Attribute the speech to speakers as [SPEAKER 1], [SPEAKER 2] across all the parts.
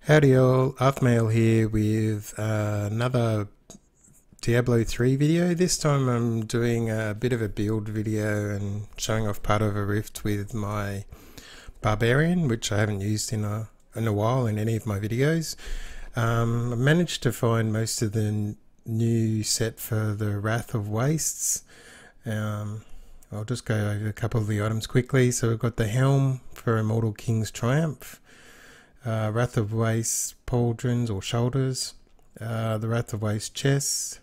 [SPEAKER 1] Howdy all, Arthmael here with another Diablo 3 video. This time I'm doing a bit of a build video and showing off part of a rift with my Barbarian, which I haven't used in a while in any of my videos. I managed to find most of the new set for the Wrath of Wastes. I'll just go over a couple of the items quickly. So we've got the Helm for Immortal King's Triumph. Wrath of Waste pauldrons or shoulders, the Wrath of Waste chests.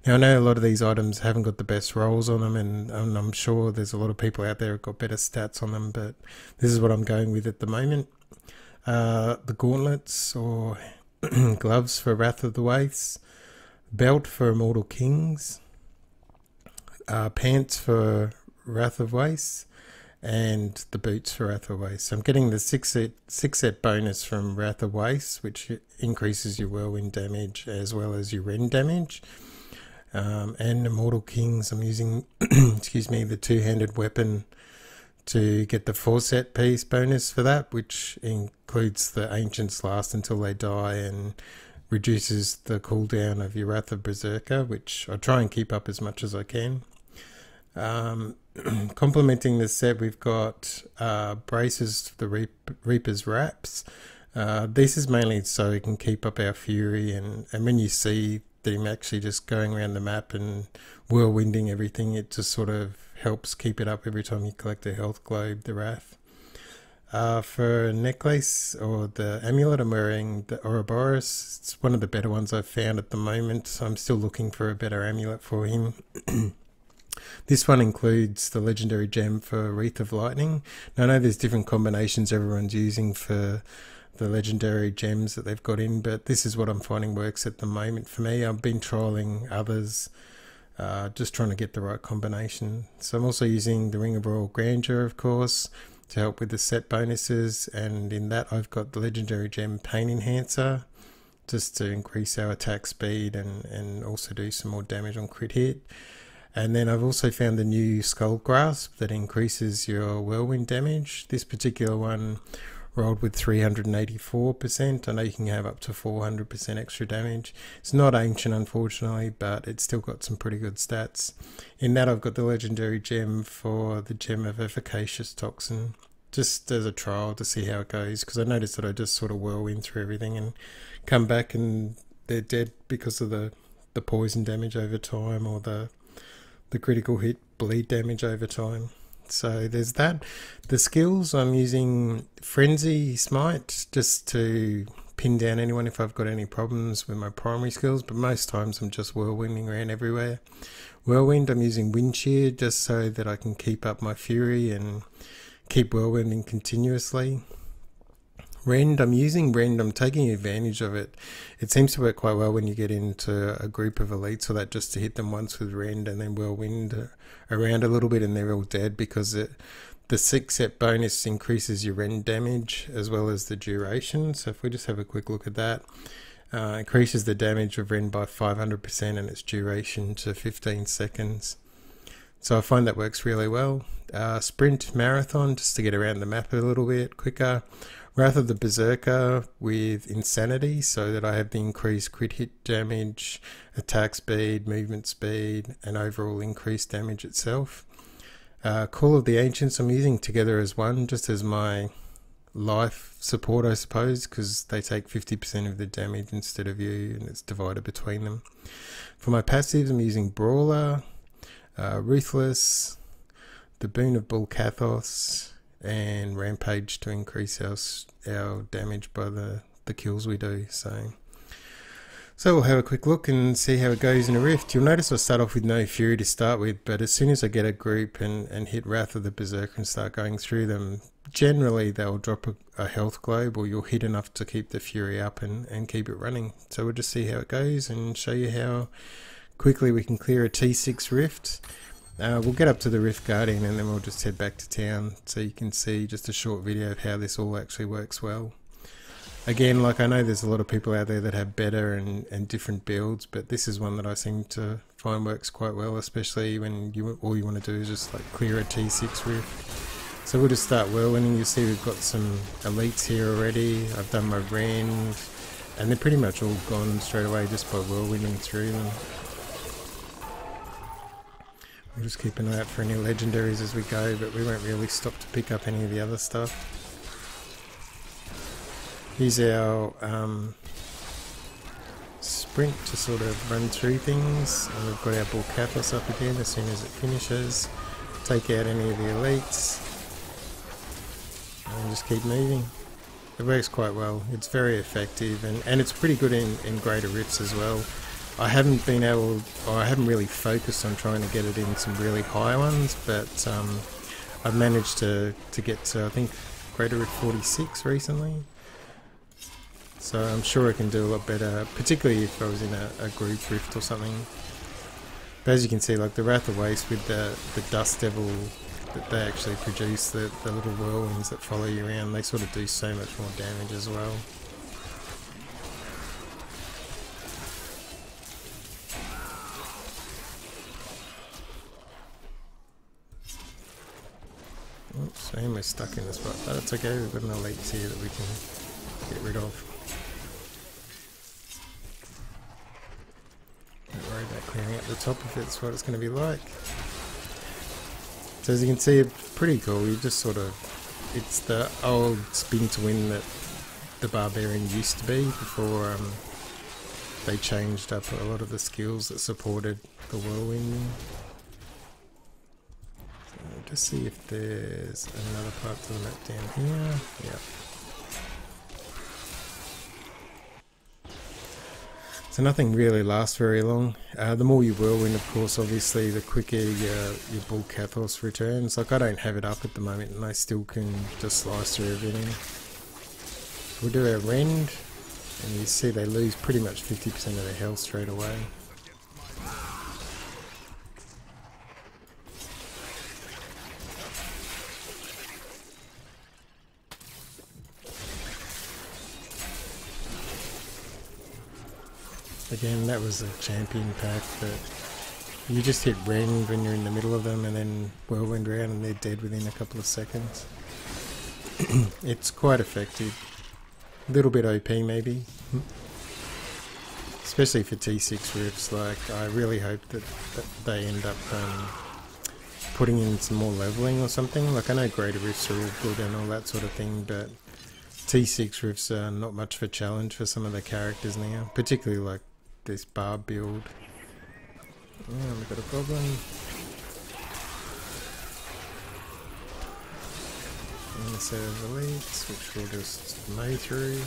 [SPEAKER 1] Now I know a lot of these items haven't got the best rolls on them, and I'm sure there's a lot of people out there who've got better stats on them, but this is what I'm going with at the moment. The gauntlets or gloves for Wrath of the Wastes, belt for Immortal Kings, pants for Wrath of Waste, and the boots for Wrath of Waste. So I'm getting the six set bonus from Wrath of Waste, which increases your Whirlwind damage as well as your Rend damage. And Immortal Kings, I'm using excuse me, the two-handed weapon to get the 4-set piece bonus for that, which includes the Ancients last until they die and reduces the cooldown of your Wrath of Berserker, which I try and keep up as much as I can. Complementing this set, we've got braces for the Reaper's Wraps. This is mainly so we can keep up our fury, and when you see them actually just going around the map and whirlwinding everything, it just sort of helps keep it up every time you collect a health globe, the Wrath. For a necklace or the amulet, I'm wearing the Ouroboros. It's one of the better ones I've found at the moment. I'm still looking for a better amulet for him. This one includes the legendary gem for Wreath of Lightning. Now I know there's different combinations everyone's using for the legendary gems that they've got in, but this is what I'm finding works at the moment for me. I've been trialing others, just trying to get the right combination. So I'm also using the Ring of Royal Grandeur, of course, to help with the set bonuses, and in that I've got the legendary gem Pain Enhancer, just to increase our attack speed and also do some more damage on crit hit. And then I've also found the new Skull Grasp that increases your Whirlwind damage. This particular one rolled with 384%. I know you can have up to 400% extra damage. It's not ancient, unfortunately, but it's still got some pretty good stats. In that I've got the legendary gem for the Gem of Efficacious Toxin, just as a trial to see how it goes, because I noticed that I just sort of whirlwind through everything and come back and they're dead because of the poison damage over time, or the critical hit bleed damage over time. So there's that. The skills, I'm using Frenzy Smite just to pin down anyone if I've got any problems with my primary skills, but most times I'm just whirlwinding around everywhere. Whirlwind, I'm using Wind Shear just so that I can keep up my fury and keep whirlwinding continuously. Rend, I'm using Rend, I'm taking advantage of it. It seems to work quite well when you get into a group of elites, or that, just to hit them once with Rend and then whirlwind around a little bit and they're all dead, because the 6-set bonus increases your Rend damage as well as the duration. So if we just have a quick look at that, increases the damage of Rend by 500% and its duration to 15 seconds. So I find that works really well. Sprint Marathon, just to get around the map a little bit quicker. Wrath of the Berserker with Insanity, so that I have the increased crit hit damage, attack speed, movement speed, and overall increased damage itself. Call of the Ancients, I'm using together as one, just as my life support, I suppose, because they take 50% of the damage instead of you, and it's divided between them. For my passives, I'm using Brawler, Ruthless, the Boon of Bull Kathos, and Rampage to increase our damage by the kills we do. So we'll have a quick look and see how it goes in a rift. You'll notice I start off with no fury to start with, but as soon as I get a group and hit Wrath of the Berserker and start going through them, generally they'll drop a health globe, or you'll hit enough to keep the fury up and keep it running. So we'll just see how it goes and show you how quickly we can clear a T6 rift. We'll get up to the Rift Guardian and then we'll just head back to town, so you can see just a short video of how this all actually works well. Again, like, I know there's a lot of people out there that have better and different builds, but this is one that I seem to find works quite well, especially when all you want to do is just like clear a T6 rift. So we'll just start whirlwinding. You see we've got some elites here already. I've done my rend, and they're pretty much all gone straight away just by whirlwinding through them. We'll just keep an eye out for any legendaries as we go, but we won't really stop to pick up any of the other stuff. Use our sprint to sort of run through things, and we've got our Bulkathos up again as soon as it finishes. Take out any of the elites, and just keep moving. It works quite well. It's very effective, and it's pretty good in greater rifts as well. I haven't been able, or I haven't really focused on trying to get it in some really high ones, but I've managed to get to, I think, greater rift 46 recently. So I'm sure I can do a lot better, particularly if I was in a group rift or something. But as you can see, like the Wrath of Waste with the Dust Devil that they actually produce, the little whirlwinds that follow you around, they sort of do so much more damage as well. Oops, I am stuck in this spot, but it's okay, we've got an elite here that we can get rid of. Don't worry about clearing up the top if it's what it's going to be like. So as you can see, it's pretty cool. You just sort of, it's the old spin to win that the Barbarian used to be before they changed up a lot of the skills that supported the whirlwinding. So just see if there's another part to the map down here. Yep. So nothing really lasts very long. The more you whirlwind, of course, obviously, the quicker your Bulkathos returns. Like, I don't have it up at the moment, and I still can just slice through everything. We'll do our rend, and you see they lose pretty much 50% of their health straight away. Again, that was a champion pack that you just hit rend when you're in the middle of them and then whirlwind around and they're dead within a couple of seconds. It's quite effective. A little bit OP maybe. Especially for T6 rifts. Like, I really hope that they end up putting in some more leveling or something. Like, I know greater rifts are all good and all that sort of thing, but T6 rifts are not much of a challenge for some of the characters now. Particularly like this barb build. Oh, we've got a problem. And a set of elites, which we'll just mow through.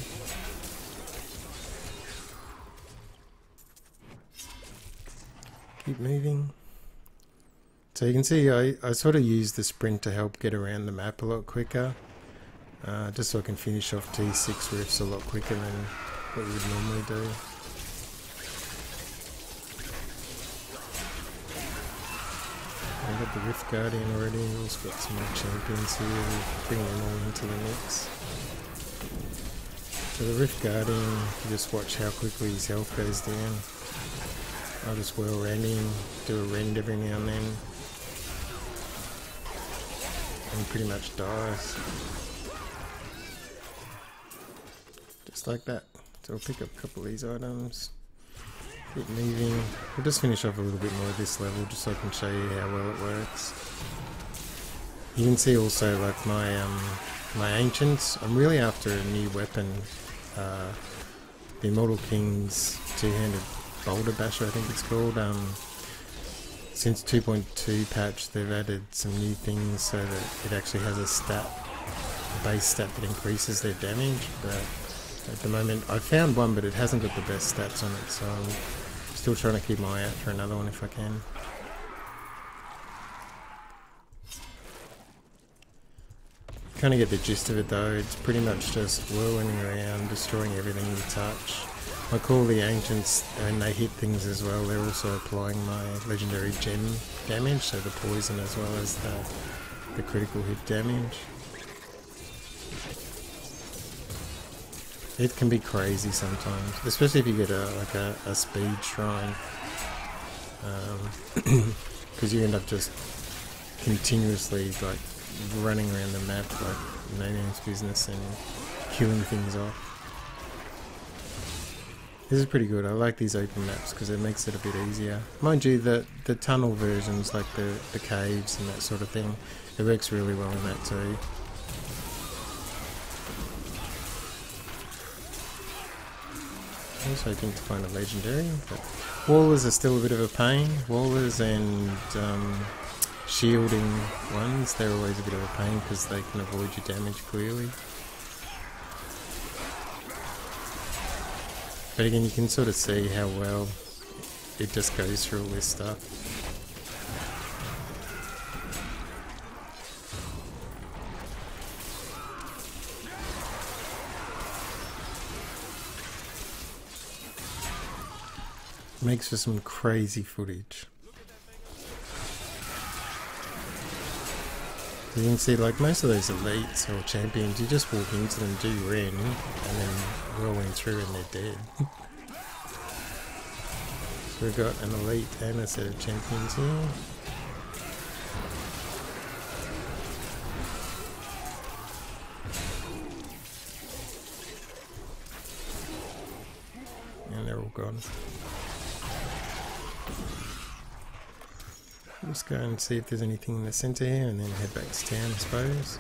[SPEAKER 1] Keep moving. So you can see I sort of use the sprint to help get around the map a lot quicker. Just so I can finish off T6 rifts a lot quicker than what you would normally do. I've got the Rift Guardian already, we've also got some more champions here, we'll bring them all into the mix. So the Rift Guardian, you just watch how quickly his health goes down. I'll just whirl around him, do a rend every now and then. And he pretty much dies. Just like that. So we'll pick up a couple of these items. Keep moving. We'll just finish off a little bit more of this level just so I can show you how well it works. You can see also like my ancients. I'm really after a new weapon. The Immortal King's two-handed boulder basher, I think it's called. Since 2.2 patch they've added some new things so that it actually has a base stat that increases their damage, but at the moment I found one but it hasn't got the best stats on it, so I'm still trying to keep my eye out for another one if I can. Kind of get the gist of it though, it's pretty much just whirling around, destroying everything you touch. Like all the ancients, when they hit things as well, they're also applying my legendary gem damage, so the poison as well as the critical hit damage. It can be crazy sometimes, especially if you get a speed shrine, because you end up just continuously like running around the map like no man's business and killing things off. This is pretty good. I like these open maps because it makes it a bit easier. Mind you, the tunnel versions, like the caves and that sort of thing, it works really well in that too. I was hoping to find a legendary, but wallers are still a bit of a pain. Wallers and shielding ones, they're always a bit of a pain because they can avoid your damage clearly. But again, you can sort of see how well it just goes through all this stuff. Makes for some crazy footage. You can see, like, most of those elites or champions, you just walk into them, do your end, and then rolling through and they're dead. So we've got an elite and a set of champions here. And they're all gone. Just go and see if there's anything in the centre here and then head back to town, I suppose.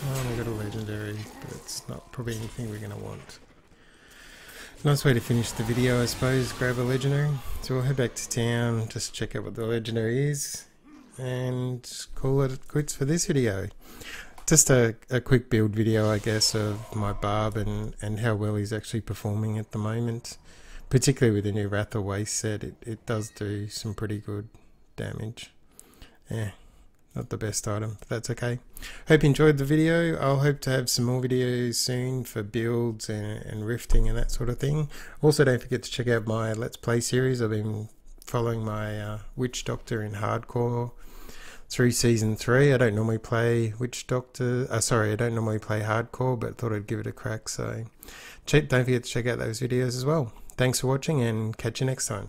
[SPEAKER 1] Oh, we got a legendary, but it's not probably anything we're going to want. Nice way to finish the video, I suppose, grab a legendary. So we'll head back to town, just check out what the legendary is, and call it quits for this video. Just a quick build video, I guess, of my Barb and how well he's actually performing at the moment. Particularly with the new Wrath of Waste set, it does do some pretty good damage. Yeah. Not the best item, but that's okay. Hope you enjoyed the video. I'll hope to have some more videos soon for builds and rifting and that sort of thing. Also, don't forget to check out my Let's Play series. I've been following my Witch Doctor in hardcore through Season 3. I don't normally play Witch Doctor. I don't normally play hardcore, but thought I'd give it a crack. So don't forget to check out those videos as well. Thanks for watching and catch you next time.